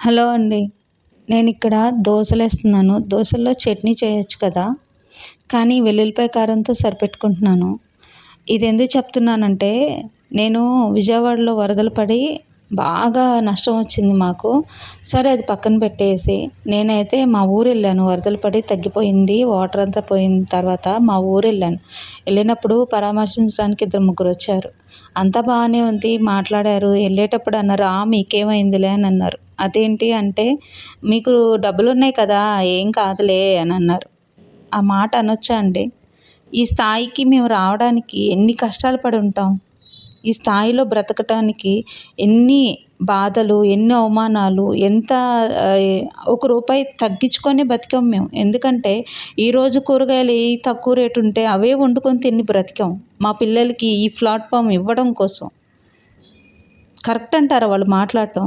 Hello అండి. నేనిక్కడ దోసలేస్తున్నాను. దోసల్లో చట్నీ చేయొచ్చు కదా! కానీ వెల్లుల్లిపాయ కారంతో సరిపెట్టుకుంటున్నాను. ఇదెందుకు చెప్తున్నానంటే, నేను విజయవాడలో వరదలు పడి బాగా నష్టం వచ్చింది మాకు. సరే అది పక్కన పెట్టేసి, నేనైతే మా ఊరెళ్ళాను. వరదలు పడి తగ్గిపోయింది. వాటర్ అంతా పోయిన తర్వాత మా ఊరెళ్ళాను. ఎళ్ళినప్పుడు పరామర్శించడానికి ఇద్దరు ముగ్గురొచ్చారు. అంతా బానే ఉంది. మాట్లాడారు. ఎళ్ళేటప్పుడు అన్నారు, "ఆ! మీకేమైందిలే" అని అన్నారు. అదేంటి అంటే, "మీకు డబ్బులున్నాయి కదా! ఏం కాదులే" అని అన్నారు. ఆ మాట అనొచ్చా అండి? ఈ స్థాయికి మేము రావడానికి ఎన్ని కష్టాలు పడుంటాం. ఈ స్థాయిలో బ్రతకటానికి ఎన్ని బాధలు, ఎన్ని అవమానాలు, ఎంత ఒక రూపాయి తగ్గించుకొనే బతికాం మేము. ఎందుకంటే, ఈరోజు కూరగాయలు ఏయి తక్కువ రేటు ఉంటే అవే వండుకొని తిని బ్రతికాం. మా పిల్లలకి ఈ ప్లాట్‌ఫార్మ్ ఇవ్వడం కోసం. కరెక్ట్ అంటారా వాళ్ళు మాట్లాడటం?